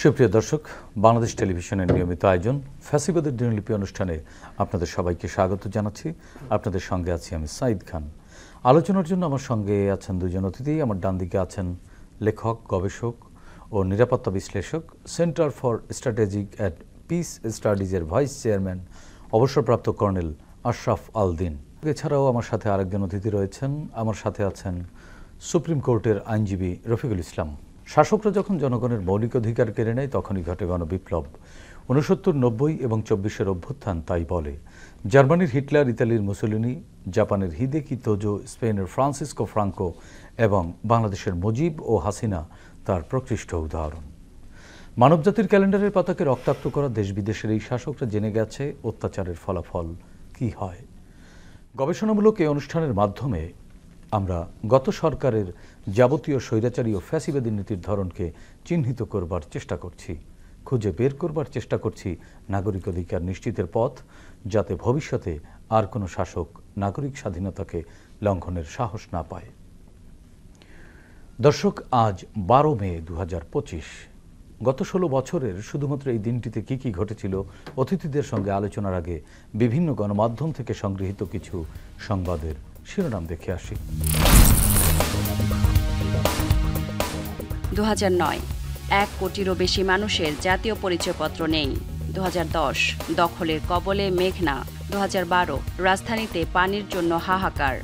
সুপ্রিয় দর্শক, বাংলাদেশ টেলিভিশনের নিয়মিত আয়োজন ফ্যাসিবাদের দিনলিপি অনুষ্ঠানে আপনাদের সবাইকে স্বাগত জানাচ্ছি। আপনাদের সঙ্গে আছি আমি সাইদ খান। আলোচনার জন্য আমার সঙ্গে আছেন দুজন অতিথি। আমার ডান দিকে আছেন লেখক, গবেষক ও নিরাপত্তা বিশ্লেষক, centre for strategic and peace স্টাডিজের ভাইস চেয়ারম্যান অবসরপ্রাপ্ত কর্নেল আশরাফ আল দিন। এছাড়াও আমার সাথে আরেকজন অতিথি রয়েছেন। আমার সাথে আছেন সুপ্রিম কোর্টের আইনজীবী রফিকুল ইসলাম। শাসকরা যখন জনগণের মৌলিক অধিকার কেড়ে নেয় তখনই ঘটে গণবিপ্লব। 69, 90 এবং 24-এর অভ্যুত্থান তাই বলে। জার্মানির হিটলার, ইতালির মুসোলিনি, জাপানের হিদেকি তোজো, স্পেনের ফ্রান্সিসকো ফ্রাঙ্কো এবং বাংলাদেশের মুজিব ও হাসিনা তার প্রকৃষ্ট উদাহরণ। মানবজাতির ক্যালেন্ডারের পাতাকে রক্তাক্ত করা দেশ বিদেশের এই শাসকরা জেনে গেছে অত্যাচারের ফলাফল কি হয়। গবেষণামূলক এই অনুষ্ঠানের মাধ্যমে আমরা গত সরকারের যাবতীয় স্বৈরাচারী ও ফ্যাসিবাদী নীতির ধরনকে চিহ্নিত করবার চেষ্টা করছি, খুঁজে বের করবার চেষ্টা করছি নাগরিক অধিকার নিশ্চিতের পথ, যাতে ভবিষ্যতে আর কোনো শাসক নাগরিক স্বাধীনতাকে লঙ্ঘনের সাহস না পায়। দর্শক, আজ 12 মে 2025। গত 16 বছরের শুধুমাত্র এই দিনটিতে কি কি ঘটেছিল অতিথিদের সঙ্গে আলোচনার আগে বিভিন্ন গণমাধ্যম থেকে সংগৃহীত কিছু সংবাদের শিরোনাম দেখে আসি। 2009 1 কোটিরও বেশি মানুষের জাতীয় পরিচয়পত্র নেই। 2010 দখলের কবলে মেঘনা। 2012 রাজধানীতে পানির জন্য হাহাকার।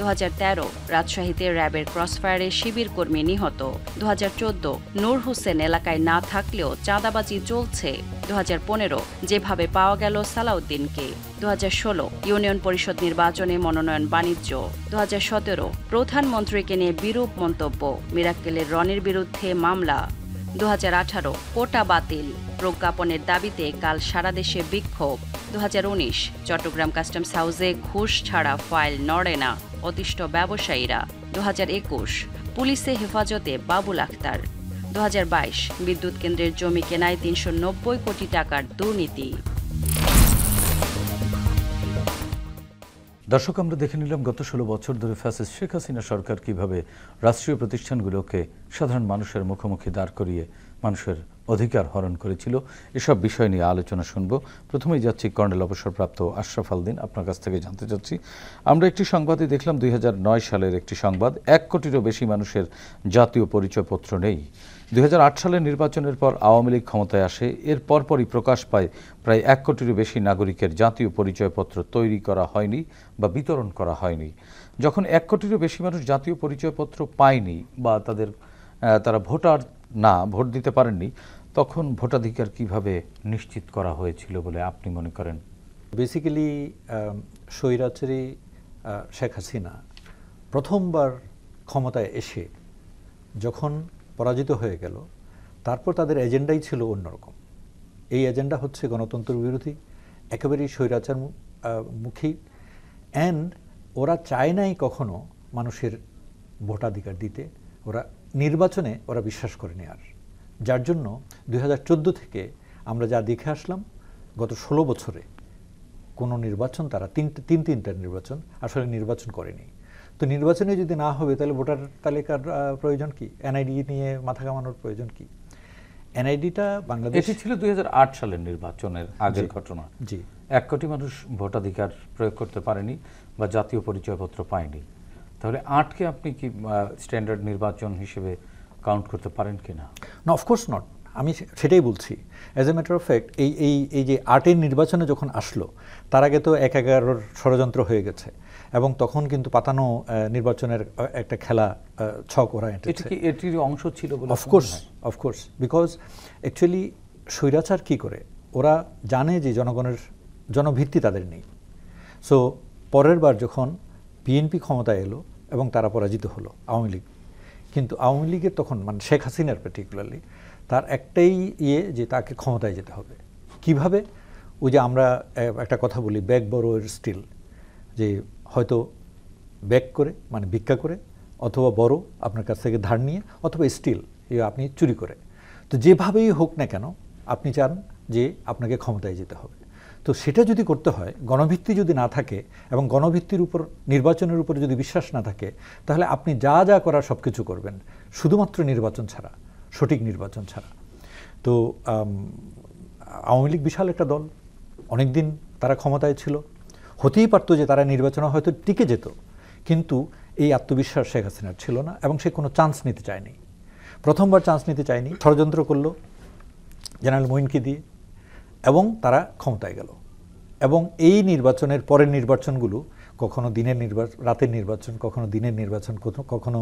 2013 রাজশাহীতে র্যাবের ক্রসফায়ারে শিবির কর্মী নিহত। 2014 নূর হোসেন এলাকায় না থাকলেও চাঁদাবাজি চলছে। 2015 যেভাবে পাওয়া গেল সালাউদ্দিনকে। 2016 ইউনিয়ন পরিষদ নির্বাচনে মনোনয়ন বাণিজ্য। 2017 প্রধানমন্ত্রীকে নিয়ে বিরূপ মন্তব্য, মিরাক্কেলের রনির বিরুদ্ধে মামলা। 2018 কোটা বাতিল, প্রজ্ঞাপনের দাবিতে কাল সারা দেশে বিক্ষোভ। 2019 চট্টগ্রাম কাস্টমস হাউসে ঘুষ ছাড়া ফাইল নড়ে না, অতিষ্ঠ ব্যবসায়ীরা। 2021 পুলিশে হেফাজতে বাবুল আক্তার। 2022 বিদ্যুৎ কেন্দ্রের জমি কেনায় 390 কোটি টাকার দুর্নীতি। দর্শক, আমরা দেখে নিলাম গত 16 বছর ধরে ফ্যাসিস্ট শেখ হাসিনা সরকার কিভাবে রাষ্ট্রীয় প্রতিষ্ঠানগুলোকে সাধারণ মানুষের মুখোমুখি দাঁড় করিয়ে মানুষের অধিকার হরণ করেছিল। এসব বিষয় নিয়ে আলোচনা শুনব। প্রথমেই যাচ্ছি কর্নেল অবসরপ্রাপ্ত আশরাফ আল দিন, আপনার কাছ থেকে জানতে চাচ্ছি। আমরা একটি সংবাদে দেখলাম 2009 সালের একটি সংবাদ, 1 কোটিরও বেশি মানুষের জাতীয় পরিচয়পত্র নেই। 2008 সালের নির্বাচনের পর আওয়ামী লীগ ক্ষমতায় আসে। এর পরপরই প্রকাশ পায় প্রায় 1 কোটিরও বেশি নাগরিকের জাতীয় পরিচয়পত্র তৈরি করা হয়নি বা বিতরণ করা হয়নি। যখন 1 কোটিরও বেশি মানুষ জাতীয় পরিচয়পত্র পায়নি বা তারা ভোটার না, ভোট দিতে পারেননি, তখন ভোটাধিকার কিভাবে নিশ্চিত করা হয়েছিল বলে আপনি মনে করেন? বেসিক্যালি স্বৈরাচারী শেখ হাসিনা প্রথমবার ক্ষমতায় এসে যখন পরাজিত হয়ে গেল, তারপর তাদের এজেন্ডাই ছিল অন্যরকম। এই এজেন্ডা হচ্ছে গণতন্ত্র বিরোধী, একেবারেই স্বৈরাচার মুখী, অ্যান্ড ওরা চায় নাই কখনো মানুষের ভোটাধিকার দিতে। ওরা নির্বাচনে ওরা বিশ্বাস করেনি আর, যার জন্য 2014 থেকে আমরা যা দেখে আসলাম গত 16 বছরে কোনো নির্বাচন, তারা তিনটা নির্বাচন আসলে নির্বাচন করেনি। তো নির্বাচনে যদি না হবে তাহলে ভোটার তালিকার প্রয়োজন কি? এনআইডি নিয়ে মাথা কামানোর প্রয়োজন কি? এনআইডিটা বাংলাদেশ, এটি ছিল 2008 সালের নির্বাচনের আগের ঘটনা। জি, 1 কোটি মানুষ ভোটাধিকার প্রয়োগ করতে পারেনি বা জাতীয় পরিচয়পত্র পায়নি। তাহলে 8কে আপনি কি স্ট্যান্ডার্ড নির্বাচন হিসেবে কাউন্ট করতে পারেন কিনা? না, অফকোর্স নট। আমি সেটাই বলছি। As a matter of fact এই যে 8-এর নির্বাচনে যখন আসলো, তার আগে তো 1-11 ষড়যন্ত্র হয়ে গেছে। এবং তখন কিন্তু পাতানো নির্বাচনের একটা খেলা ছক ওরা এঁটেছে। এটির অংশ ছিল বলে অফকোর্স বিকজ অ্যাকচুয়ালি স্বৈরাচার কি করে, ওরা জানে যে জনগণের জনভিত্তি তাদের নেই। সো পরের বার যখন বিএনপি ক্ষমতায় এলো এবং তারা পরাজিত হলো আওয়ামী লীগ, কিন্তু আওয়ামী লীগের তখন মানে শেখ হাসিনার পার্টিকুলারলি তার একটাই যে তাকে ক্ষমতায় যেতে হবে। কিভাবে? ওই যে আমরা একটা কথা বলি ব্যাগ বড়োয়ের স্টিল, যে হয়তো ব্যাগ করে মানে ভিক্ষা করে, অথবা বড় আপনার কাছ থেকে ধার নিয়ে, অথবা স্টিল আপনি চুরি করে। তো যেভাবেই হোক না কেন আপনি চান যে আপনাকে ক্ষমতায় যেতে হবে। তো সেটা যদি করতে হয়, গণভিত্তি যদি না থাকে এবং গণভিত্তির উপর নির্বাচনের উপর যদি বিশ্বাস না থাকে, তাহলে আপনি যা যা করার সব কিছু করবেন শুধুমাত্র নির্বাচন ছাড়া, সঠিক নির্বাচন ছাড়া। তো আওয়ামী লীগ বিশাল একটা দল, অনেক দিন তারা ক্ষমতায় ছিল, হতেই পারতো যে তারা নির্বাচনে হয়তো টিকে যেত, কিন্তু এই আত্মবিশ্বাস শেখ হাসিনার ছিল না এবং সে কোনো চান্স নিতে চায়নি। প্রথমবার চান্স নিতে চায়নি, ষড়যন্ত্র করলো জেনারেল মঈনকে দিয়ে, এবং তারা ক্ষমতায় গেল। এবং এই নির্বাচনের পরের নির্বাচনগুলো কখনো দিনের রাতের নির্বাচন, কখনো দিনের নির্বাচন, কখনো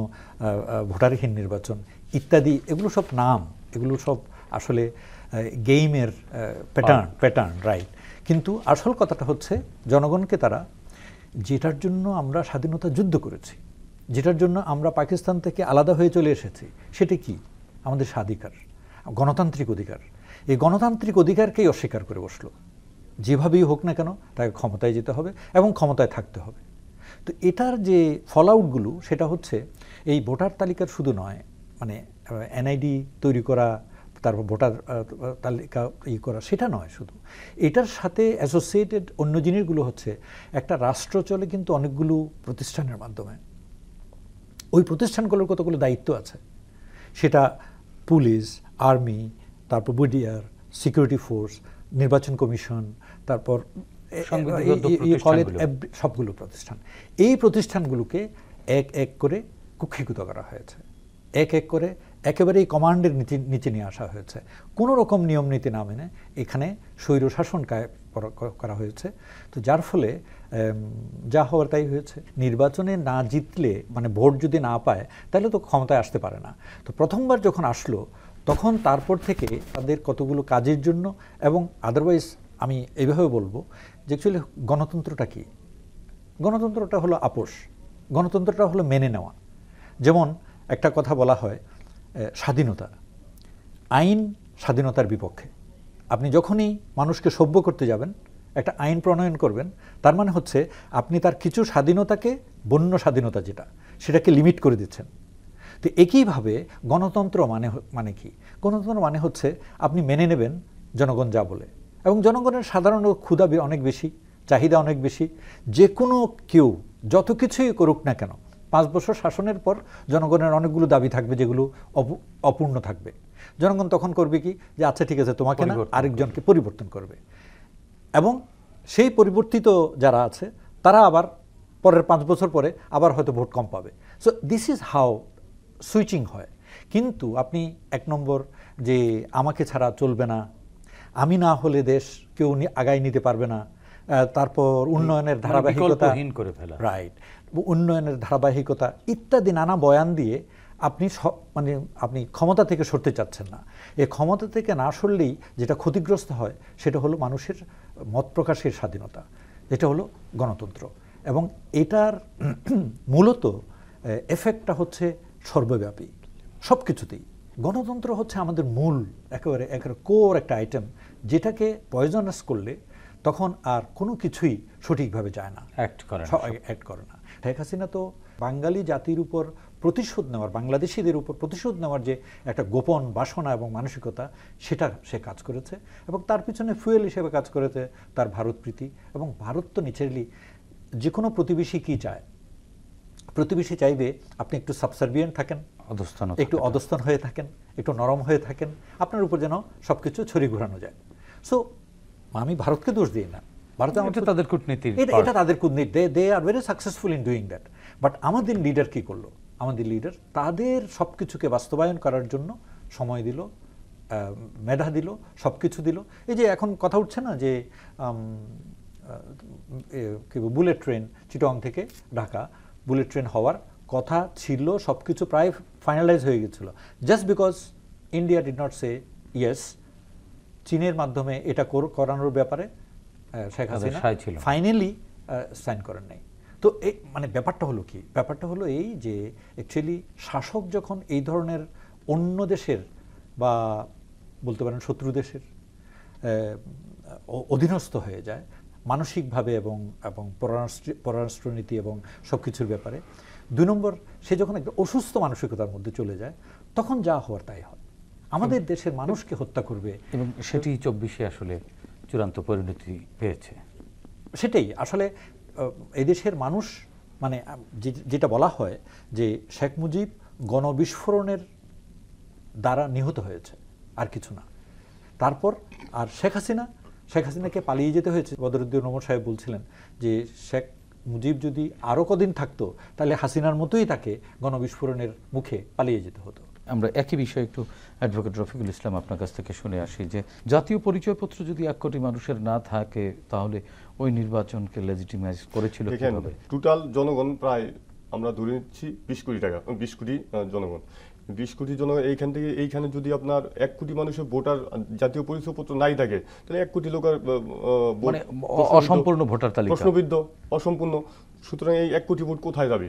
ভোটারহীন নির্বাচন ইত্যাদি, এগুলো সব নাম, এগুলো সব আসলে গেইমের প্যাটার্ন রাইট। কিন্তু আসল কথাটা হচ্ছে জনগণকে তারা যেটার জন্য আমরা স্বাধীনতা যুদ্ধ করেছি, যেটার জন্য আমরা পাকিস্তান থেকে আলাদা হয়ে চলে এসেছি, সেটা কি? আমাদের স্বাধিকার, গণতান্ত্রিক অধিকার। এই গণতান্ত্রিক অধিকারকেই অস্বীকার করে বসলো। যেভাবেই হোক না কেন তাকে ক্ষমতায় যেতে হবে এবং ক্ষমতায় থাকতে হবে। তো এটার যে ফল আউটগুলো সেটা হচ্ছে এই ভোটার তালিকার শুধু নয়, মানে এনআইডি তৈরি করা, তারপর ভোটার তালিকা করা, সেটা নয় শুধু। এটার সাথে অ্যাসোসিয়েটেড অন্য জিনিসগুলো হচ্ছে একটা রাষ্ট্র চলে কিন্তু অনেকগুলো প্রতিষ্ঠানের মাধ্যমে। ওই প্রতিষ্ঠানগুলোর কতগুলো দায়িত্ব আছে, সেটা পুলিশ, আর্মি, তারপর বিডিআর, সিকিউরিটি ফোর্স, নির্বাচন কমিশন, তারপর সবগুলো প্রতিষ্ঠান। এই প্রতিষ্ঠানগুলোকে এক এক করে কুক্ষিগত করা হয়েছে, এক এক করে একেবারে এই কমান্ডের নিচে নিয়ে আসা হয়েছে। কোনো রকম নিয়ম নীতি না মেনে এখানে স্বৈরশাসন করা হয়েছে। তো যার ফলে যা হওয়ার তাই হয়েছে। নির্বাচনে না জিতলে, মানে ভোট যদি না পায়, তাহলে তো ক্ষমতায় আসতে পারে না। তো প্রথমবার যখন আসলো তখন তারপর থেকে তাদের কতগুলো কাজের জন্য, এবং আদারওয়াইজ আমি এইভাবে বলবো যে অ্যাকচুয়ালি গণতন্ত্রটা কি? গণতন্ত্রটা হলো আপোষ, গণতন্ত্রটা হলো মেনে নেওয়া। যেমন একটা কথা বলা হয় স্বাধীনতা, আইন স্বাধীনতার বিপক্ষে। আপনি যখনই মানুষকে সভ্য করতে যাবেন, একটা আইন প্রণয়ন করবেন, তার মানে হচ্ছে আপনি তার কিছু স্বাধীনতাকে, বন্য স্বাধীনতা যেটা, সেটাকে লিমিট করে দিচ্ছেন। তো একইভাবে গণতন্ত্র মানে কি? গণতন্ত্র মানে হচ্ছে আপনি মেনে নেবেন জনগণ যা বলে, এবং জনগণের সাধারণ ক্ষুধা অনেক বেশি, চাহিদা অনেক বেশি। যে কোনো কেউ যত কিছুই করুক না কেন, 5 বছর শাসনের পর জনগণের অনেকগুলো দাবি থাকবে যেগুলো অপূর্ণ থাকবে। জনগণ তখন করবে কি, যে আচ্ছা ঠিক আছে, তোমাকে না আরেকজনকে পরিবর্তন করবে। এবং সেই পরিবর্তিত যারা আছে তারা আবার পরের 5 বছর পরে আবার হয়তো ভোট কম পাবে। So this is how switching হয়। কিন্তু আপনি 1 নম্বর যে আমাকে ছাড়া চলবে না, আমি না হলে দেশ কেউ আগায় নিতে পারবে না, তারপর উন্নয়নের ধারাবাহিকতা, রাইট, উন্নয়নের ধারাবাহিকতা ইত্যাদি নানা বয়ান দিয়ে আপনি ক্ষমতা থেকে সরতে চাচ্ছেন না। এই ক্ষমতা থেকে না সরলেই যেটা ক্ষতিগ্রস্ত হয় সেটা হলো মানুষের মত প্রকাশের স্বাধীনতা, যেটা হলো গণতন্ত্র। এবং এটার মূলত এফেক্টটা হচ্ছে সর্বব্যাপী, সব কিছুতেই। গণতন্ত্র হচ্ছে আমাদের মূল একেবারে কোর একটা আইটেম, যেটাকে পয়জনাস করলে তখন আর কোনো কিছুই সঠিকভাবে যায় না, অ্যাক্ট করে না। শেখ হাসিনা তো বাঙালি জাতির উপর প্রতিশোধ নেওয়ার, বাংলাদেশিদের উপর প্রতিশোধ নেওয়ার যে একটা গোপন বাসনা এবং মানসিকতা, সেটা সে কাজ করেছে। এবং তার পিছনে ফুয়েল হিসেবে কাজ করেছে তার ভারত প্রীতি। এবং ভারত তো নিচেরলি যে কোনো প্রতিবেশী কি চায়? প্রতিবেশী চাইবে আপনি একটু সাবসার্ভিয়েন্ট থাকেন, একটু অধস্তন হয়ে থাকেন, একটু নরম হয়ে থাকেন, আপনার উপর যেন সব কিছু ছড়ি ঘোরানো যায়। সো আমি ভারতকে দোষ দিই না, তাদের কূটনীতি, এটা তাদের কূটনীতি, they are very successful in doing that. But আমাদের লিডার কি করলো? আমাদের লিডার তাদের সব কিছুকে বাস্তবায়ন করার জন্য সময় দিল, মেধা দিল, সব কিছু দিল। এই যে এখন কথা উঠছে না যে বুলেট ট্রেন চিটং থেকে ঢাকা বুলেট ট্রেন হওয়ার কথা ছিল, সব কিছু প্রায় ফাইনালাইজ হয়ে গেছিল। Just because India did not say yes, চীনের মাধ্যমে এটা করানোর ব্যাপারে শেখ হাসিনা ফাইনালি সাইন করেন নাই। তো এই মানে ব্যাপারটা হলো কি, ব্যাপারটা হলো এই যে অ্যাকচুয়ালি শাসক যখন এই ধরনের অন্য দেশের বা বলতে পারেন শত্রু দেশের অধীনস্থ হয়ে যায় মানসিকভাবে এবং পররাষ্ট্রনীতি এবং সব কিছুর ব্যাপারে, 2 নম্বর সে যখন একটা অসুস্থ মানসিকতার মধ্যে চলে যায়, তখন যা হওয়ার তাই হয়। আমাদের দেশের মানুষকে হত্যা করবে, এবং সেটি 24-এ আসলে চূড়ান্ত পরিণতি পেয়েছে। সেটাই আসলে এদেশের মানুষ মানে যেটা বলা হয় যে শেখ মুজিব গণবিস্ফোরণের দ্বারা নিহত হয়েছে, আর কিছু না। তারপর আর শেখ হাসিনাকে পালিয়ে যেতে হয়েছে। বদরুদ্দীন ওমর সাহেব বলছিলেন যে শেখ মুজিব যদি আরও কদিন থাকতো তাহলে হাসিনার মতোই তাকে গণবিস্ফোরণের মুখে পালিয়ে যেতে হতো। আমরা একই বিষয়ে একটু অ্যাডভোকেট রফিকুল ইসলাম আপনার কাছ থেকে শুনে আসি যে জাতীয় পরিচয়পত্র যদি 1 কোটি মানুষের না থাকে তাহলে ওই নির্বাচনকে লেজিটিমাইজ করেছিল কিভাবে? টোটাল জনগণ প্রায় আমরা ধরে নিচ্ছি 20 কোটি টাকা, 20 কোটি জনগণ। 20 কোটি জনগণ এইখানে যদি আপনার 1 কোটি মানুষের ভোটার জাতীয় পরিচয়পত্র নাই থাকে তাহলে 1 কোটি লোকের মানে অসম্পূর্ণ ভোটার তালিকা, প্রশ্নবিদ্ধ, অসম্পূর্ণ। সুতরাং এই 1 কোটি ভোট কোথায় যাবে?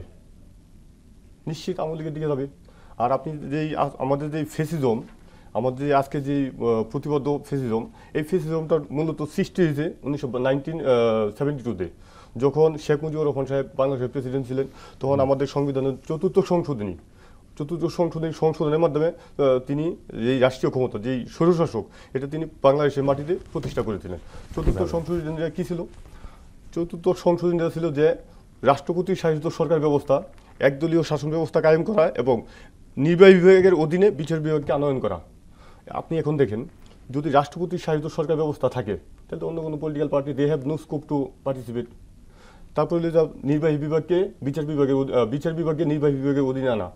নিশ্চিত আওয়ামী লীগের দিকে যাবে। আর আপনি যেই আমাদের যে ফেসিজম, আমাদের যে আজকে যে প্রতিবদ্ধ ফেসিজম, এই ফেসিজমটা মূলত সৃষ্টি হয়েছে 1972-তে, যখন শেখ মুজিবুর রহমান সাহেব বাংলাদেশের প্রেসিডেন্ট ছিলেন। তখন আমাদের সংবিধানের 4র্থ সংশোধনের মাধ্যমে তিনি এই রাষ্ট্রীয় ক্ষমতা, যেই স্বৈরশাসক, এটা তিনি বাংলাদেশের মাটিতে প্রতিষ্ঠা করেছিলেন। 4র্থ সংশোধনীটা কী ছিল? 4র্থ সংশোধনীটা ছিল যে রাষ্ট্রপতি শাসিত সরকার ব্যবস্থা, একদলীয় শাসন ব্যবস্থা কায়েম করা এবং নির্বাহী বিভাগের অধীনে বিচার বিভাগকে আনয়ন করা। আপনি এখন দেখেন, যদি রাষ্ট্রপতি শাসিত সরকার ব্যবস্থা থাকে তাহলে অন্য কোনো political party they have no scope to participate. তারপরে নির্বাহী বিভাগকে বিচার বিভাগকে নির্বাহী বিভাগের অধীনে আনা।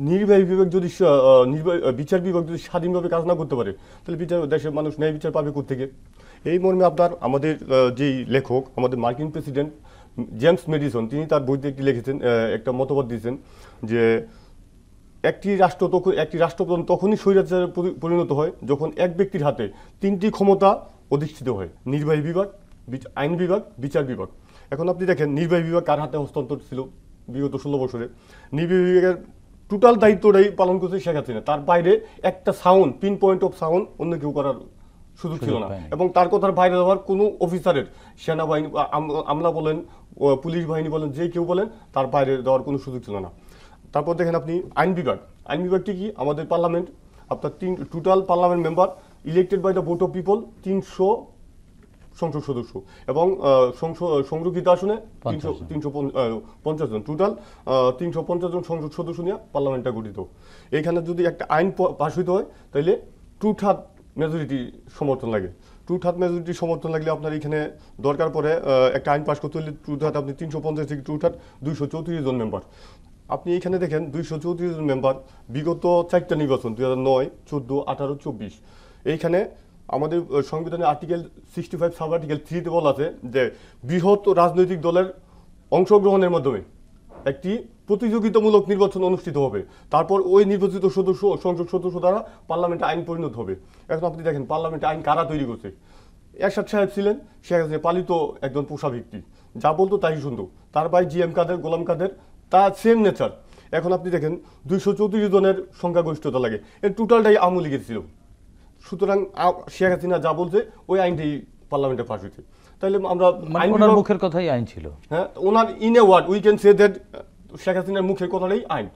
নির্বাহী বিভাগ যদি বিচার বিভাগ যদি স্বাধীনভাবে কাজ না করতে পারে তাহলে দেশের মানুষ ন্যায় বিচার পাবে কোত্থেকে? এই মর্মে আমাদের যেই লেখক, আমাদের মার্কিন প্রেসিডেন্ট জেমস মেডিসন, তিনি তার বইতে একটি লিখেছেন, একটা মতবাদ দিয়েছেন যে একটি রাষ্ট্রপ্রধান তখনই স্বৈরাচারে পরিণত হয় যখন এক ব্যক্তির হাতে 3টি ক্ষমতা অধিষ্ঠিত হয়: নির্বাহী বিভাগ, আইন বিভাগ, বিচার বিভাগ। এখন আপনি দেখেন নির্বাহী বিভাগ কার হাতে হস্তান্তর ছিল বিগত 16 বছরে? নির্বাহী বিভাগের টোটাল দায়িত্বটাই পালন করছে শেখ হাসিনা। তার বাইরে একটা sound, pin point of sound অন্য কেউ করার সুযোগ ছিল না। এবং তার কথার বাইরে যাওয়ার কোনো অফিসারের, সেনাবাহিনী, আমলা বলেন, পুলিশ বাহিনী বলেন, যে কেউ বলেন, তার বাইরে যাওয়ার কোনো সুযোগ ছিল না। তারপর দেখেন আপনি আইন বিভাগটি কি? আমাদের পার্লামেন্ট, আপনার total parliament member elected by the vote of people 300 সংসদ সদস্য এবং সংরক্ষিত আসনে 350 জন, টোটাল 350 জন সংসদ সদস্য নিয়ে পার্লামেন্টটা গঠিত। এখানে যদি একটা আইন পাস হইতে হয় তাহলে 2/3 মেজরিটি সমর্থন লাগে। 2/3 মেজরিটি সমর্থন লাগলে আপনার এখানে দরকার পড়ে একটা আইন পাস করতে হলে 2/3, আপনি 350 থেকে 2/3 234 জন মেম্বার। আপনি এখানে দেখেন 234 জন মেম্বার। বিগত 4টা নির্বাচন 2009, 14, 18, 24, এইখানে আমাদের সংবিধানের আর্টিকেল 65 সাব আর্টিকেল 3-তে বলা আছে যে বৃহৎ রাজনৈতিক দলের অংশগ্রহণের মাধ্যমে একটি প্রতিযোগিতামূলক নির্বাচন অনুষ্ঠিত হবে, তারপর ওই নির্বাচিত সংসদ সদস্য দ্বারা পার্লামেন্টে আইন পরিণত হবে। এখন আপনি দেখেন পার্লামেন্টে আইন কারা তৈরি করছে? এরশাদ সাহেব ছিলেন শেখ হাসিনা পালিত একজন পোষা ব্যক্তি, যা বলতো তাই শুনতো। তার ভাই GM কাদের, গোলাম কাদের, তার সেম নেচার। এখন আপনি দেখেন 234 জনের সংখ্যাগরিষ্ঠতা লাগে, এর টোটালটাই আওয়ামী লীগের ছিল। সুতরাং শেখ হাসিনা যা বলছে ওই আইনটাই পার্লামেন্টে পাস হয়েছে। তাহলে আমরা ওনার মুখের কথাই আইন ছিল। হ্যাঁ, ওনার in a word we can say that Sheikh হাসিনার মুখের কথাটাই আইন।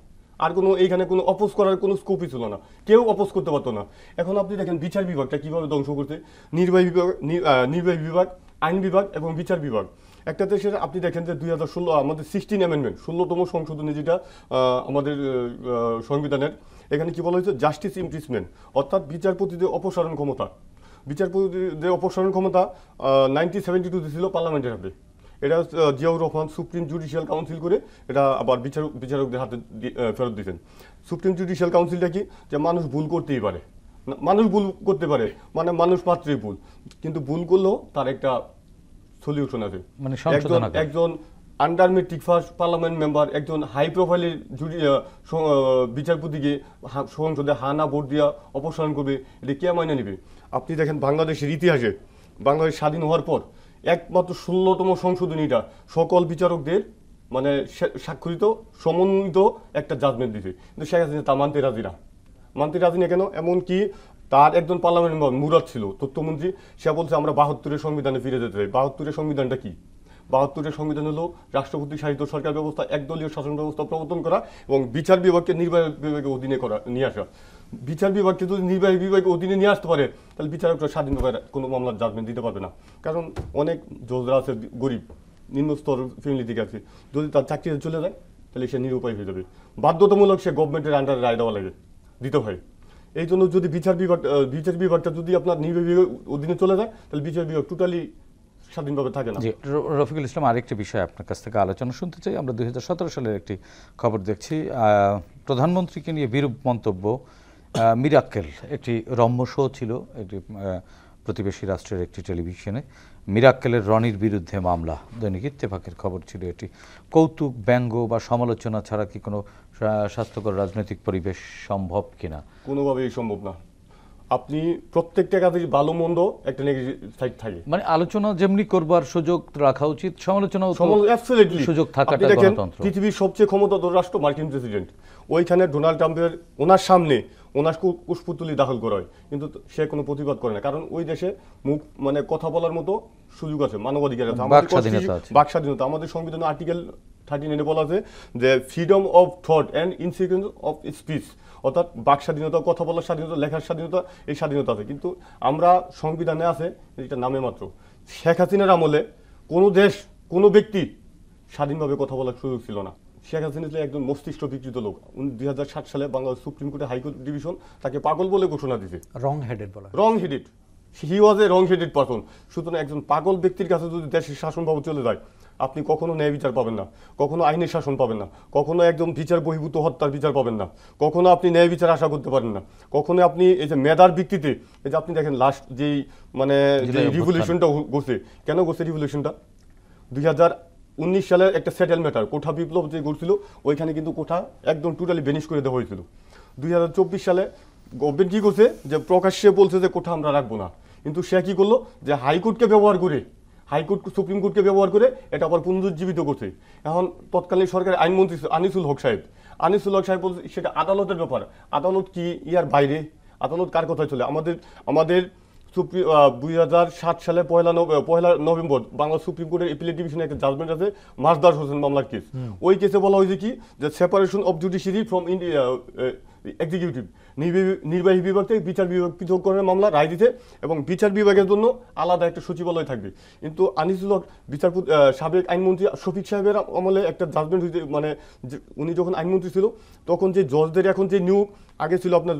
আর কোনো এইখানে কোনো অপোজ করার কোনো স্কোপই ছিল না, কেউ অপোজ করতে পারতো না। এখন আপনি দেখেন বিচার বিভাগটা কিভাবে ধ্বংস করছে। নির্বাহী বিভাগ, আইন বিভাগ এবং বিচার বিভাগ। একটা দেশের আপনি দেখেন যে 2016 আমাদের 16 অ্যামেন্ডমেন্ট, 16তম সংশোধনী যেটা আমাদের সংবিধানের, এখানে কি বলা হয়েছে? জাস্টিস ইমপিচমেন্ট, অর্থাৎ বিচারপতিদের অপসারণ ক্ষমতা। বিচারপতিদের অপসারণ ক্ষমতা 1972 ছিল পার্লামেন্টের হাতে। এটা Ziaur Rahman supreme judicial council করে এটা আবার বিচারকদের হাতে ফেরত দিয়েছেন। সুপ্রিম জুডিশিয়াল কাউন্সিলটা কি? যে মানুষ ভুল করতেই পারে, মানুষ ভুল করতে পারে, মানে মানুষ মাত্রই ভুল, কিন্তু ভুল করলেও তার একটা সলিউশন আছে। মানে সংশোধন আকারে। একজন under matric first parliament member, একজন হাই প্রোফাইলের বিচারপতিকে সংসদে হানা ভোট দিয়া অপসারণ করবে, এটা কে মাইনে নেবে? আপনি দেখেন বাংলাদেশের ইতিহাসে বাংলাদেশ স্বাধীন হওয়ার পর একমাত্র 16তম সংশোধনীটা সকল বিচারকদের মানে স্বাক্ষরিত সমন্বিত একটা জাজমেন্ট দিছে, কিন্তু শেখ হাসিনা তা মানতে রাজি না। মানতে রাজি না কেন? এমনকি তার একজন পার্লামেন্ট মেম্বার মুরাদ ছিল তথ্যমন্ত্রী, সে বলছে আমরা 72-এর সংবিধানে ফিরে যেতে চাই। 72-এর সংবিধানটা কি? 72-এর সংবিধান হলো রাষ্ট্রপতি শাসিত সরকার ব্যবস্থা, একদলীয় শাসন ব্যবস্থা প্রবর্তন করা এবং বিচার বিভাগকে নির্বাহী বিভাগের অধীনে নিয়ে আসা। বিচার বিভাগকে যদি নির্বাহী বিভাগের অধীনে নিয়ে আসতে পারে, তাহলে বিচারকরা স্বাধীনভাবে কোনো মামলার জাজমেন্ট দিতে পারবে না। কারণ অনেক জজরা আছে গরিব, নিম্ন স্তর ফ্যামিলি থেকে আছে, যদি তার চাকরিতে চলে যায় তাহলে সে নিরুপায় হয়ে যাবে। বাধ্যতামূলক সে গভর্নমেন্টের আন্ডারে রায় দেওয়া লাগে, দিতে হয়। এই জন্য যদি বিচার বিভাগটা যদি আপনার নির্বাহী বিভাগের অধীনে চলে যায়, তাহলে বিচার বিভাগ টোটালি স্বাধীনভাবে থাকে না। রফিকুল ইসলাম, আরেকটি বিষয় আপনার কাছ থেকে আলোচনা শুনতে চাই। আমরা 2017 সালের একটি খবর দেখছি, প্রধানমন্ত্রীকে নিয়ে বিরূপ মন্তব্য। মিরাক্কেল একটি রম্য শো ছিল, একটি প্রতিবেশী রাষ্ট্রের একটি টেলিভিশনে। মিরাক্কেলের রনির বিরুদ্ধে মামলা, দৈনিক ইত্তেফাকের খবর ছিল এটি। কৌতুক, ব্যঙ্গ বা সমালোচনা ছাড়া কি কোনো স্বাস্থ্যকর রাজনৈতিক পরিবেশ সম্ভব কিনা? কোনোভাবেই সম্ভব না। আপনি প্রত্যেকটা কাজে ভালো মন্দ একটা নেগেটিভ সাইড থাকে, মানে আলোচনা যেমনি করবার সুযোগ রাখা উচিত, সমালোচনাও সুযোগ থাকাটা গণতন্ত্র। পৃথিবীর সবচেয়ে ক্ষমতাধর রাষ্ট্র মার্কিন প্রেসিডেন্ট, ওইখানে ডোনাল্ড ট্রাম্পের ওনার সামনে ওনার কুশপুতলি দাখিল করা হয়, কিন্তু সে কোনো প্রতিবাদ করে না, কারণ ওই দেশে মুখ মানে কথা বলার মতো সুযোগ আছে, মানবাধিকার আছে, বাক স্বাধীনতা। আমাদের সংবিধানে আর্টিকেল 39 বলা আছে যে ফ্রিডম অফ থট অ্যান্ড ইনসিকুয়েন্স অফ স্পিচ, অর্থাৎ বাক স্বাধীনতা, কথা বলার স্বাধীনতা, লেখার স্বাধীনতা, এই স্বাধীনতা আছে। কিন্তু আমরা সংবিধানে আছে এটা নামে মাত্র। শেখ হাসিনার আমলে কোনো দেশ, কোনো ব্যক্তি স্বাধীনভাবে কথা বলার সুযোগ ছিল না। শেখ হাসিনা ছিল একজন মস্তিষ্ক বিকৃত লোক। 2007 সালে বাংলাদেশ সুপ্রিম কোর্টে হাইকোর্ট ডিভিশন তাকে পাগল বলে ঘোষণা দিয়েছে। রং হেডেড বলা, রং হেডেড, হি ওয়াজ এ রং হেডেড পারসন। সুতরাং একজন পাগল ব্যক্তির কাছে যদি দেশের শাসন ভাব চলে যায়, আপনি কখনো ন্যায় বিচার পাবেন না, কখনো আইনের শাসন পাবেন না, কখনো একদম বিচার বহির্ভূত হত্যার বিচার পাবেন না, কখনো আপনি ন্যায় বিচার আশা করতে পারেন না, কখনো আপনি এই যে মেধার ভিত্তিতে, এই যে আপনি দেখেন লাস্ট যেই মানে যে রিভলিউশনটা ঘটছে, কেন ঘটছে রিভলিউশনটা? 2019 সালে একটা সেটেল ম্যাটার, কোঠা বিপ্লব যে ঘটছিল, ওইখানে কিন্তু কোঠা একদম টোটালি বেনিশ করে দেওয়া হয়েছিল। 2024 সালে গভর্নমেন্ট কি করছে, যে প্রকাশ্যে বলছে যে কোঠা আমরা রাখবো না, কিন্তু সে কি করলো, যে হাইকোর্টকে ব্যবহার করে, হাইকোর্ট সুপ্রিম কোর্টকে ব্যবহার করে এটা আবার পুনরুজ্জীবিত করছে। এখন তৎকালীন সরকারের আইনমন্ত্রী আনিসুল হক সাহেব বলছে সেটা আদালতের ব্যাপার, আদালত কি ইয়ার বাইরে, আদালত কার কথায় চলে? আমাদের 2007 সালে পয়লা নভেম্বর বাংলা সুপ্রিম কোর্টের এপিলেট ডিভিশনে একটা জাজমেন্ট আছে, মাসদার হোসেন মামলার কেস। ওই কেসে বলা হয়েছে কি, যে separation of judiciary from executive, নির্বাহী বিভাগ থেকে বিচার বিভাগ পৃথককরণের মামলা রায় দিতে, এবং বিচার বিভাগের জন্য আলাদা একটা সচিবালয় থাকবে। কিন্তু আনিসুল হক বিচারপতি, সাবেক আইনমন্ত্রী শফিক সাহেবের আমলে একটা জাজমেন্ট হয়েছে, মানে উনি যখন আইনমন্ত্রী ছিল তখন যে জজদের এখন যে নিয়োগ, আগে ছিল আপনার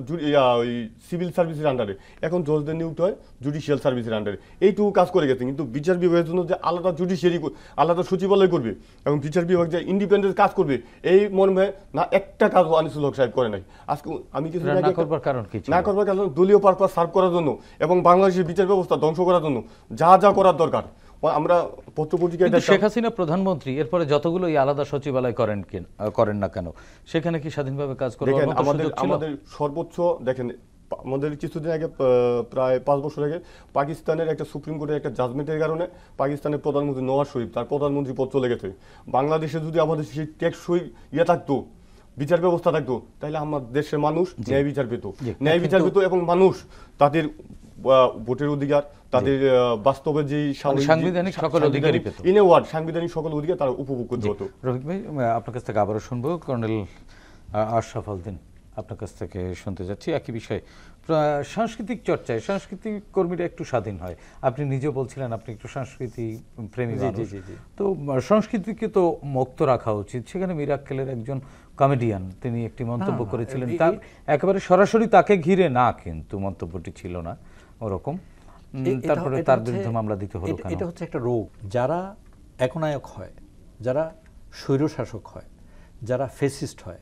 ওই সিভিল সার্ভিসের আন্ডারে, এখন জজদের নিয়োগ হয় জুডিশিয়াল সার্ভিসের আন্ডারে। এইটুকু কাজ করে গেছে, কিন্তু বিচার বিভাগের জন্য যে আলাদা জুডিশিয়ারি, আলাদা সচিবালয় করবে এবং বিচার বিভাগ যে ইন্ডিপেন্ডেন্ট কাজ করবে, এই মর্মে না একটা কাজ আনিসুল হক সাহেব করে নাই। আজকে আমি কিছু না করবার কারণ দলীয় পারপাস সার্ভ করার জন্য এবং বাংলাদেশের বিচার ব্যবস্থা ধ্বংস করার জন্য যা যা করার দরকার আমরা পত্রপত্রিকায়। শেখ হাসিনা প্রধানমন্ত্রী, এরপরে যতগুলো আলাদা সচিবালয় করেন না কেন, সেখানে কি স্বাধীনভাবে কাজ করার আমাদের সর্বোচ্চ দেখেন, আমাদের কিছুদিন আগে প্রায় 5 বছর আগে পাকিস্তানের একটা সুপ্রিম কোর্টের একটা জাজমেন্টের কারণে পাকিস্তানের প্রধানমন্ত্রী নওয়াজ শরীফ তার প্রধানমন্ত্রী পদ চলে গেছে। বাংলাদেশে যদি আমাদের সেই টেকসই থাকতো, বিচার ব্যবস্থা থাকতো, তাহলে আমার দেশের মানুষ ন্যায় বিচার পেত, এবং মানুষ তাদের ভোটের অধিকার, তাদের বাস্তবে যে সাংবিধানিক সকল অধিকারই পেত, সাংবিধানিক সকল অধিকার তারা উপভোগ করতে হতো। রফিক ভাই, আপনার কাছ থেকে আবারও শুনবো। কর্নেল আশরাফ উদ্দিন, আপনার কাছ থেকে শুনতে যাচ্ছি একই বিষয়ে। সাংস্কৃতিক চর্চায় সাংস্কৃতিক কর্মীরা একটু স্বাধীন হয়, আপনি নিজেও বলছিলেন আপনি একটু সংস্কৃতি প্রেমী মানুষ, তো সংস্কৃতিকে তো মুক্ত রাখা উচিত। সেখানে মিরাক্কেলের একজন কমেডিয়ান তিনি একটি মন্তব্য করেছিলেন, তার একেবারে সরাসরি তাকে ঘিরে না, কিন্তু মন্তব্যটি ছিল না ওরকম, তারপরে তার বিরুদ্ধে মামলা দিতে হলো কেন? এটা হচ্ছে একটা রোগ। যারা একনায়ক হয়, যারা স্বৈরশাসক হয়, যারা ফেসিস্ট হয়,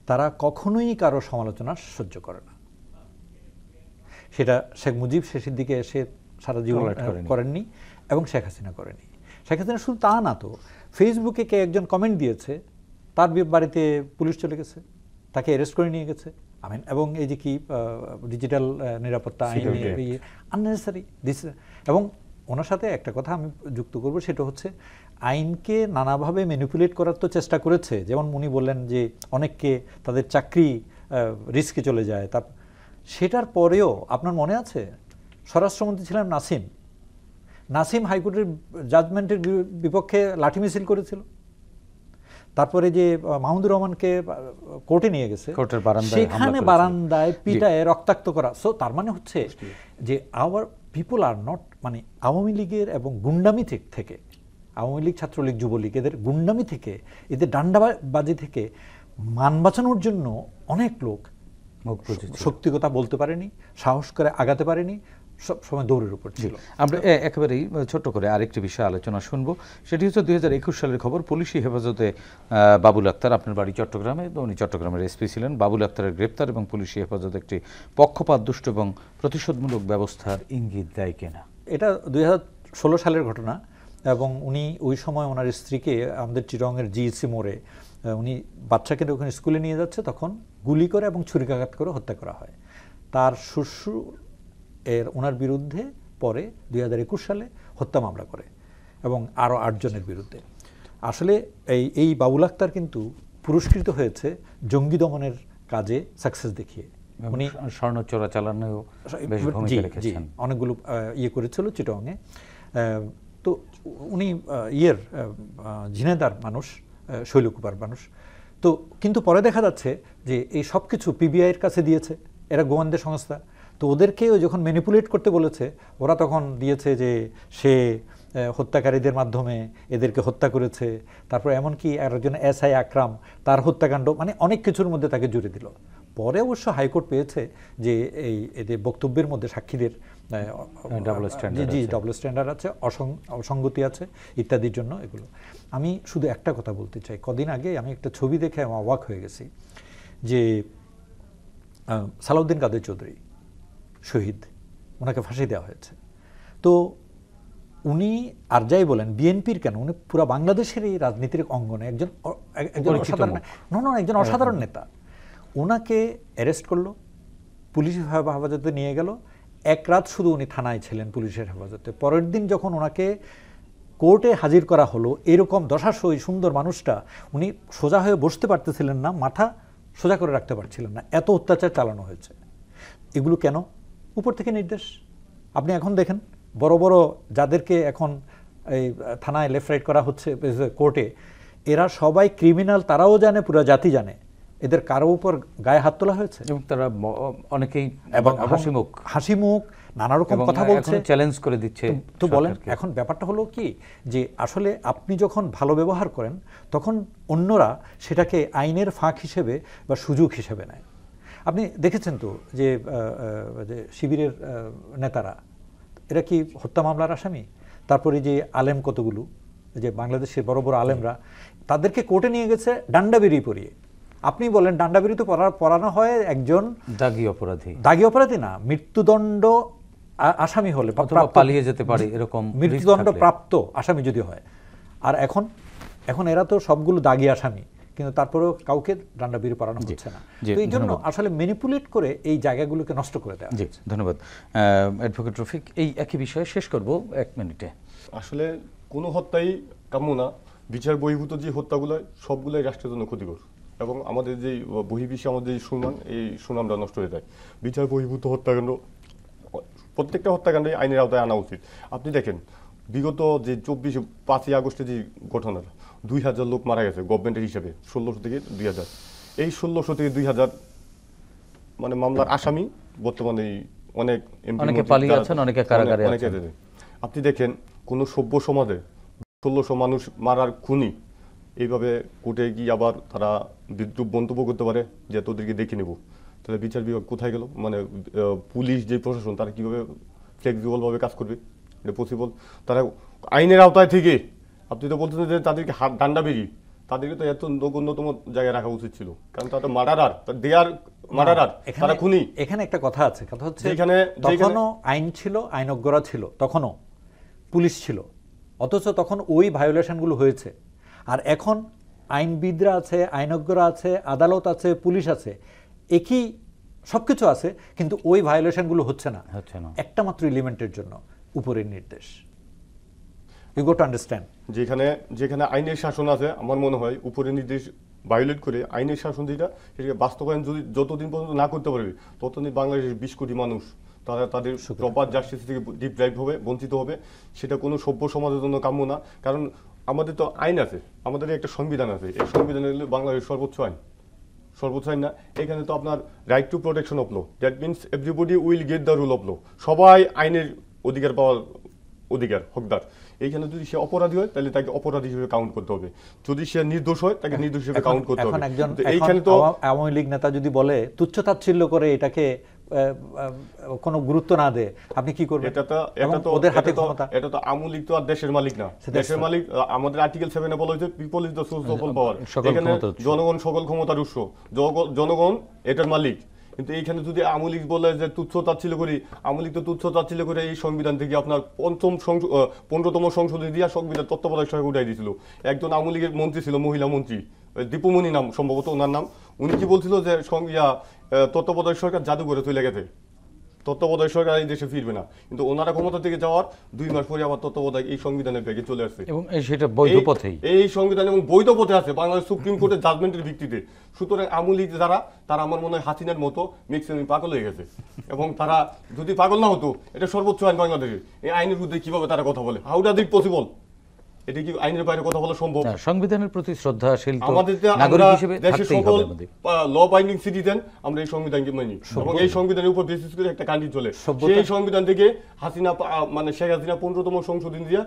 তারা কখনোই কারো সমালোচনা সহ্য করে না। সেটা শেখ মুজিব শেষের দিকে এসে সারা জীবন করেননি এবং শেখ হাসিনা করেনি। শেখ হাসিনা শুধু তা না তো, ফেসবুকে কে একজন কমেন্ট দিয়েছে, তার বাড়িতে পুলিশ চলে গেছে, তাকে অ্যারেস্ট করে নিয়ে গেছে। এবং এই যে কি ডিজিটাল নিরাপত্তা আইনে আননেসেসারি দিস। এবং ওনার সাথে একটা কথা আমি যুক্ত করব, সেটা হচ্ছে আইনকে নানাভাবে ম্যানিপুলেট করার তো চেষ্টা করেছে। যেমন উনি বললেন যে অনেককে তাদের চাকরি রিস্কে চলে যায়, তার সেটার পরেও আপনার মনে আছে স্বরাষ্ট্রমন্ত্রী ছিলেন নাসিম হাইকোর্টের জাজমেন্টের বিপক্ষে লাঠি মিছিল করেছিল। তারপরে যে মাহমুদুর রহমানকে কোর্টে নিয়ে গেছে, সেখানে বারান্দায় পিটায় রক্তাক্ত করা। সো তার মানে হচ্ছে যে আওয়ার পিপল আর নট, মানে আওয়ামী লীগের এবং গুন্ডামি থেকে, আওয়ামী লীগ, ছাত্রলীগ, যুবলীগ, এদের গুন্ডামি থেকে, এদের ডান্ডাবাজি থেকে মান বাঁচানোর জন্য অনেক লোক শক্তি কথা বলতে পারেনি, সাহস করে আগাতে পারেনি, সব সময় দৌড়ের উপর ছিল। আমরা একেবারেই ছোট্ট করে আরেকটি বিষয় আলোচনা শুনবো, সেটি হচ্ছে 2021 সালের খবর। পুলিশি হেফাজতে বাবুল আক্তার, আপনার বাড়ি চট্টগ্রামে, উনি চট্টগ্রামের এসপি ছিলেন। বাবুল আক্তারের গ্রেপ্তার এবং পুলিশি হেফাজতে একটি পক্ষপাত দুষ্ট এবং প্রতিশোধমূলক ব্যবস্থার ইঙ্গিত দেয় কিনা? এটা 2016 সালের ঘটনা এবং উনি ওই সময় ওনার স্ত্রীকে আমাদের চিরঙের জিএসসি মোড়ে, উনি বাচ্চাকে ওখানে স্কুলে নিয়ে যাচ্ছে, তখন গুলি করে এবং ছুরিকাঘাত করে হত্যা করা হয়। তার শ্বশুর ওনার বিরুদ্ধে পরে 2021 সালে হত্যা মামলা করে এবং আরও 8 জনের বিরুদ্ধে। আসলে এই বাবুল আক্তার কিন্তু পুরস্কৃত হয়েছে জঙ্গি দমনের কাজে সাকসেস দেখিয়ে। উনি স্বর্ণ চোরাচালানেও বেশ ভূমিকা রেখেছেন, অনেকগুলো ইয়ে করেছিল চিটংয়ে। তো উনি ঝিনাইদার মানুষ, শৈলকুপার মানুষ। তো কিন্তু পরে দেখা যাচ্ছে যে এই সব কিছু পিবিআইয়ের কাছে দিয়েছে, এরা গোয়েন্দা সংস্থা। তো ওদেরকেও যখন ম্যানিপুলেট করতে বলেছে, ওরা তখন দিয়েছে যে সে হত্যাকারীদের মাধ্যমে এদেরকে হত্যা করেছে। তারপর এমনকি একজন এসআই আকরাম, তার হত্যাকাণ্ড, মানে অনেক কিছুর মধ্যে তাকে জুড়ে দিল। পরে অবশ্য হাইকোর্ট পেয়েছে যে এদের বক্তব্যের মধ্যে সাক্ষীদের ডাবল স্ট্যান্ডার্ড আছে, অসঙ্গতি আছে ইত্যাদির জন্য এগুলো। আমি শুধু একটা কথা বলতে চাই, কদিন আগে আমি একটা ছবি দেখে আমি অবাক হয়ে গেছি যে সালাউদ্দিন কাদের চৌধুরী শহীদ, ওনাকে ফাঁসি দেওয়া হয়েছে। তো উনি আর যাই বলেন, বিএনপির কেন, উনি পুরো বাংলাদেশের এই রাজনীতির অঙ্গনে একজন অসাধারণ নেতা। ওনাকে অ্যারেস্ট করলো, পুলিশের হেফাজতে নিয়ে গেল। এক রাত শুধু উনি থানায় ছিলেন পুলিশের হেফাজতে। পরের দিন যখন ওনাকে কোর্টে হাজির করা হলো, এরকম দশাসই সুন্দর মানুষটা, উনি সোজা হয়ে বসতে পারতেছিলেন না, মাথা সোজা করে রাখতে পারছিলেন না, এত অত্যাচার চালানো হয়েছে। এগুলো কেন? উপর থেকে নির্দেশ। আপনি এখন দেখেন বড় বড় যাদেরকে এখন এই থানায় লেফট রাইট করা হচ্ছে কোর্টে, এরা সবাই ক্রিমিনাল, তারাও জানে, পুরো জাতি জানে। এদের কারো উপর গায়ে হাত তোলা হয়েছে এবং তারা অনেকেই হাসি মুখ নানা রকম কথা বলছে, চ্যালেঞ্জ করে দিচ্ছে। তো বলেন এখন ব্যাপারটা হলো কি, যে আসলে আপনি যখন ভালো ব্যবহার করেন, তখন অন্যরা সেটাকে আইনের ফাঁক হিসেবে বা সুযোগ হিসেবে নেয়। আপনি দেখেছেন তো যে শিবিরের নেতারা, এরা কি হত্যা মামলার আসামি? তারপরে যে আলেম কতগুলো, যে বাংলাদেশের বড় বড় আলেমরা, তাদেরকে কোর্টে নিয়ে গেছে ডান্ডা বেরিয়ে পড়িয়ে। আপনি বলেন ডান্ডা বেরিয়ে তো পড়ানো হয় একজন দাগী অপরাধী না, মৃত্যুদণ্ড আসামি হলে, পালিয়ে যেতে পারে এরকম মৃত্যুদণ্ড প্রাপ্ত আসামি যদি হয়। আর এখন এরা তো সবগুলো দাগী আসামি, কিন্তু তারপরেও কাউকে ডান্ডা বেরিয়ে পড়ানো হচ্ছে না। তো এই জন্য আসলে ম্যানিপুলেট করে এই জায়গাগুলোকে নষ্ট করে দেওয়া। জি, ধন্যবাদ অ্যাডভোকেট রফিক। এই একই বিষয়ে শেষ করব 1 মিনিটে। আসলে কোনো হত্যাই কাম্য না। বিচার বহির্ভূত যে হত্যাগুলো, সবগুলোই রাষ্ট্রের জন্য ক্ষতিকর এবং আমাদের যে বহির্বিশ্বে আমাদের যে সুনাম, এই সুনামটা নষ্ট হয়ে যায়। বিচার বহির্ভূত হত্যাকাণ্ড, প্রত্যেকটা হত্যাকাণ্ডই আইনের আওতায় আনা উচিত। আপনি দেখেন বিগত যে 5ই আগস্টে যে ঘটনাটা, 2000 লোক মারা গেছে গভর্নমেন্টের হিসাবে, 1600 থেকে 2000। এই 1600 থেকে 2000 মানে মামলার আসামি বর্তমানে অনেকে পালিয়ে আছেন, অনেকে কারাগারে আছেন। আপনি দেখেন কোন সভ্য সমাজে 1600 মানুষ মারার খুনি এইভাবে কোর্টে গিয়ে আবার তারা বিদ্রুপ মন্তব্য করতে পারে যে তোদেরকে দেখে নেব। তাহলে বিচার বিভাগ কোথায় গেল? মানে পুলিশ যে প্রশাসন, তারা কিভাবে ফ্লেক্সিবলভাবে কাজ করবে? এটা পসিবল? তারা আইনের আওতায় থেকে, আপনি তো বলতেছেন যে তাদেরকে ডান্ডা বেরিয়ে, তাদেরকে তো এত ন্যূনতম জায়গায় রাখা উচিত ছিল, কারণ তারা মার্ডারার, তারা খুনি। এখানে একটা কথা আছে, কথা হচ্ছে তখনও আইন ছিল, আইনজ্ঞরা ছিল, তখনও পুলিশ ছিল, অথচ তখন ওই ভায়োলেশনগুলো হয়েছে। আর এখন আইনবিদরা আছে, আইনজ্ঞরা আছে, আদালত আছে, পুলিশ আছে, একই সব কিছু আছে, কিন্তু ওই ভায়োলেশনগুলো হচ্ছে না একটা মাত্র এলিমেন্টের জন্য, উপরের নির্দেশ। You got to understand. যেখানে আইনের শাসন আছে, আমার মনে হয় উপরের নির্দেশ ভায়োলেট করে আইনের শাসন যেটা সেটাকে বাস্তবায়ন যদি যতদিন পর্যন্ত না করতে পারবে, ততদিন বাংলাদেশের 20 কোটি মানুষ তারা তাদের প্রপার জাস্টিস থেকে ডিপ্রাইভ হবে, বঞ্চিত হবে। সেটা কোনো সভ্য সমাজের জন্য কাম্য না। কারণ আমাদের তো আইন আছে, আমাদের একটা সংবিধান আছে, এই সংবিধান হলো বাংলাদেশের সর্বোচ্চ আইন, সর্বোচ্চ আইন না? এখানে তো আপনার right to protection of law, that means everybody will get the rule of law, সবাই আইনের অধিকার পাওয়ার অধিকার, হকদার। এইখানে যদি সে অপরাধী হয় তাহলে তাকে অপরাধী হিসেবে কাউন্ট করতে হবে, যদি সে নির্দোষ হয় তাকে নির্দোষ হিসেবে কাউন্ট করতে হবে। এইখানে তো আওয়ামী লীগ নেতা যদি বলে তুচ্ছ-তাচ্ছিল্য করে এটাকে কোনো গুরুত্ব না দেয়, আপনি কি করবেন? এটা তো আওয়ামী লীগ তো আর দেশের মালিক না। দেশের মালিক আমাদের আর্টিকেল 7 এ বলা হয়েছে people is the source of all পাওয়ার। এখানে জনগণ সকল ক্ষমতার উৎস, জনগণ এটার মালিক। কিন্তু এইখানে যদি আওয়ামী লীগ বলে যে তুচ্ছ তাচ্ছিল্য করি, আওয়ামী লীগ তো তুচ্ছ তাচ্ছিল্য করে এই সংবিধান থেকে আপনার 15তম সংশোধনী দিয়া সংবিধান তত্ত্বাবধায়ক সরকার উঠাই দিয়েছিল। একজন আওয়ামী লীগের মন্ত্রী ছিল, মহিলা মন্ত্রী, দীপুমণি নাম সম্ভবত ওনার নাম। উনি কি বলছিল যে তত্ত্বাবধায়ক সরকার জাদু করে চলে গেছে, তত্ত্বাবধায়ক সরকার এই দেশে ফিরবে না। কিন্তু ওনারা ক্ষমতা থেকে যাওয়ার 2 মাস পরে আবার তত্ত্বাবধায়ক এই সংবিধানের ব্যাগে চলে আসছে, এবং সেটা বৈধ পথেই, এই সংবিধান এবং বৈধ পথে আছে বাংলাদেশ সুপ্রিম কোর্টের জাজমেন্টের ভিত্তিতে। সুতরাং আওয়ামী লীগ যারা, তারা আমার মনে হয় হাসিনার মতো ম্যাক্সিমাম পাগল হয়ে গেছে। এবং তারা যদি পাগল না হতো, এটা সর্বোচ্চ আইন বাংলাদেশের, এই আইনের বিরুদ্ধে কিভাবে তারা কথা বলে? How does it possible? এটা কি আইনের বাইরে কথা বলা সম্ভব? সংবিধানের প্রতি শ্রদ্ধাশীল আমাদের নাগরিক হিসেবে দেশের সকল ল বাইন্ডিং সিটিজেন আমরা এই সংবিধানকে মানি, এবং এই সংবিধানের উপর বেসিস করে একটা কান্ট্রি চলে। সেই সংবিধান থেকে হাসিনা মানে শেখ হাসিনা 15তম সংশোধনী দিয়া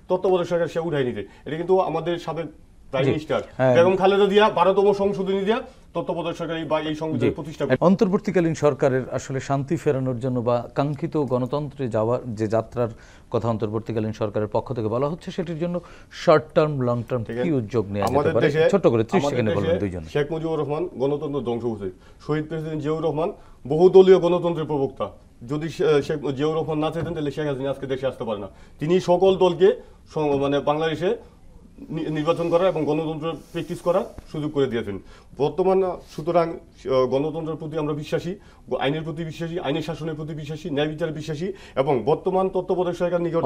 তত্ত্বাবধায়ক সরকার সে উঠাই নিতে, এটা কিন্তু আমাদের সাবেক প্রাইম মিনিস্টার বেগম খালেদা জিয়া 12তম সংশোধনী দিয়া তত্ত্বাবধায়ক সরকার এই সংবিধান প্রতিষ্ঠা করে। অন্তর্বর্তীকালীন সরকারের আসলে শান্তি ফেরানোর জন্য বা কাঙ্ক্ষিত গণতন্ত্রে যাওয়ার যে যাত্রার কথা অন্তর্বর্তীকালীন সরকারের পক্ষ থেকে বলা হচ্ছে, সেটির জন্য শর্ট টার্ম লং টার্ম কি উদ্যোগ নেওয়া যেতে পারে? ছোট করে 30 সেকেন্ডে বলবেন দুইজন। শেখ মুজিবুর রহমান গণতন্ত্র ধ্বংস করেছে, শহীদ প্রেসিডেন্ট জিয়াউর রহমান বহুদলীয় গণতন্ত্রের প্রবক্তা। যদি শেখ জিয়াউর রহমান না চাইতেন তাহলে শেখ হাসিনা আজকে দেশে আসতে পারে না। তিনি সকল দলকে মানে বাংলাদেশে নির্বাচন করা এবং গণতন্ত্র প্র্যাকটিস করার সুযোগ করে দিয়েছেন বর্তমান। সুতরাং গণতন্ত্রের প্রতি আমরা বিশ্বাসী, আইনের প্রতি বিশ্বাসী, আইনের শাসনের প্রতি বিশ্বাসী, ন্যায় বিচারে বিশ্বাসী, এবং বর্তমান তত্ত্বাবধায়ক সরকার নিকট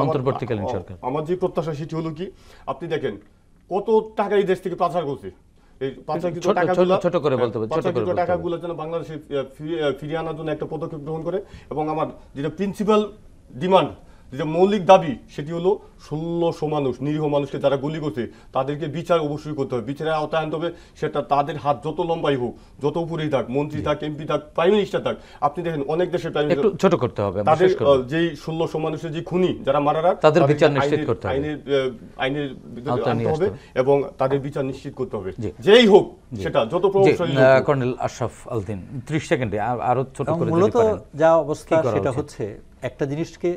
আমার যে প্রত্যাশা সেটি হলো কি, আপনি দেখেন কত টাকা এই দেশ থেকে পাচার করছে। এই পাচারকৃত টাকাগুলো যেন বাংলাদেশে ফিরিয়ে আনার জন্য একটা পদক্ষেপ গ্রহণ করে। এবং আমার যেটা প্রিন্সিপাল ডিমান্ড, যেটা মৌলিক দাবি, সেটি হলো 1600 মানুষ, নিরীহ মানুষকে যারা গুলি করছে তাদেরকে বিচার অবশ্যই করতে হবে, বিচারের আওতায় আনতে হবে। সেটা তাদের হাত যত লম্বাই হোক, যত উপরেই থাক, মন্ত্রী থাক, এমপি থাক, প্রাইম মিনিস্টার থাক। আপনি দেখেন অনেক দেশের প্রাইম মিনিস্টার ছোট করতে হবে, তাদের যেই 1600 মানুষের যে খুনি যারা মারার, তাদের বিচার নিশ্চিত করতে হবে, আইনের আনতে হবে এবং তাদের বিচার নিশ্চিত করতে হবে, যেই হোক সেটা যত প্রভাবশালী। কর্নেল আশরাফ আলদিন 30 সেকেন্ডে আরো ছোট করে। মূলত যা অবস্থা সেটা হচ্ছে একটা জিনিসকে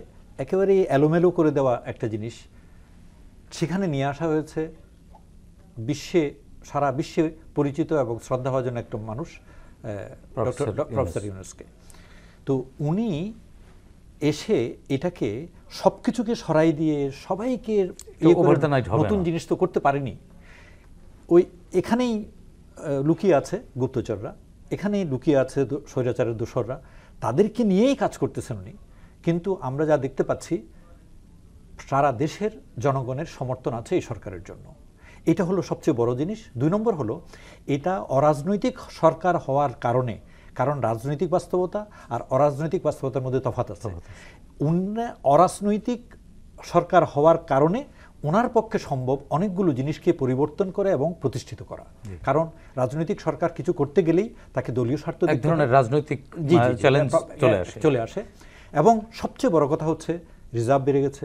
একেবারে এলোমেলো করে দেওয়া একটা জিনিস সেখানে নিয়ে আসা হয়েছে। সারা বিশ্বে পরিচিত এবং শ্রদ্ধাভাজন একটা মানুষ প্রফেসর ইউনূসকে। তো উনি এসে এটাকে সবকিছুকে সরাই দিয়ে সবাইকে নতুন জিনিস তো করতে পারেনি। ওই এখানেই লুকিয়ে আছে গুপ্তচররা, এখানেই লুকিয়ে আছে স্বৈরাচারের দোসররা, তাদেরকে নিয়েই কাজ করতেছেন উনি। কিন্তু আমরা যা দেখতে পাচ্ছি, সারা দেশের জনগণের সমর্থন আছে এই সরকারের জন্য। এটা হলো সবচেয়ে বড় জিনিস। 2 নম্বর হলো এটা অরাজনৈতিক সরকার হওয়ার কারণে, কারণ রাজনৈতিক বাস্তবতা আর অরাজনৈতিক বাস্তবতার মধ্যে তফাৎ আছে। অরাজনৈতিক সরকার হওয়ার কারণে ওনার পক্ষে সম্ভব অনেকগুলো জিনিসকে পরিবর্তন করে এবং প্রতিষ্ঠিত করা। কারণ রাজনৈতিক সরকার কিছু করতে গেলেই তাকে দলীয় স্বার্থ, এক ধরনের রাজনৈতিক চ্যালেঞ্জ চলে আসে। এবং সবচেয়ে বড় কথা হচ্ছে রিজার্ভ বেড়ে গেছে,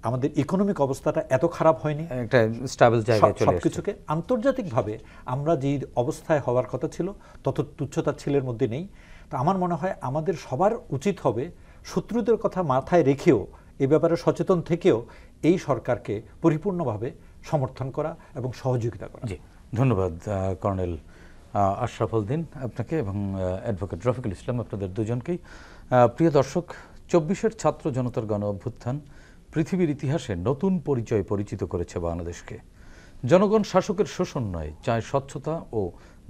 আমাদের ইকোনমিক অবস্থাটা এত খারাপ হয়নি, একটা স্টেবল জায়গায় চলে এসেছে। সবকিছুকে আন্তর্জাতিকভাবে আমরা যে অবস্থায় হওয়ার কথা ছিল তত তুচ্ছতাচ্ছিলের মধ্যে নেই। তো আমার মনে হয় আমাদের সবার উচিত হবে শত্রুদের কথা মাথায় রেখেও, এ ব্যাপারে সচেতন থেকেও এই সরকারকে পরিপূর্ণভাবে সমর্থন করা এবং সহযোগিতা করা। জি, ধন্যবাদ কর্নেল আশরাফ আলদিন আপনাকে এবং অ্যাডভোকেট রফিকুল ইসলাম, আপনাদের দুজনকেই। প্রিয় দর্শক, 24-এর ছাত্র জনতার গণ অভ্যুত্থান পৃথিবীর ইতিহাসে নতুন পরিচয় পরিচিত করেছে বাংলাদেশকে। জনগণ শাসকের শোষণ নয়, চায় স্বচ্ছতা ও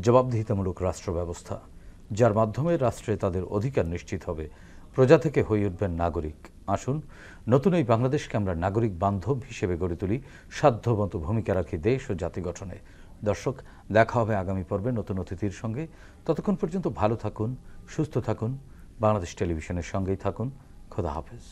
জবাবদিহিতামূলক রাষ্ট্র ব্যবস্থা, যার মাধ্যমে রাষ্ট্রে তাদের অধিকার নিশ্চিত হবে, প্রজা থেকে হয়ে উঠবেন নাগরিক। আসুন নতুন এই বাংলাদেশকে আমরা নাগরিক বান্ধব হিসেবে গড়ে তুলি, সাধ্যমতো ভূমিকা রাখি দেশ ও জাতি গঠনে। দর্শক, দেখা হবে আগামী পর্বে নতুন অতিথির সঙ্গে। ততক্ষণ পর্যন্ত ভালো থাকুন, সুস্থ থাকুন, বাংলাদেশ টেলিভিশনের সঙ্গেই থাকুন। খোদা হাফেজ।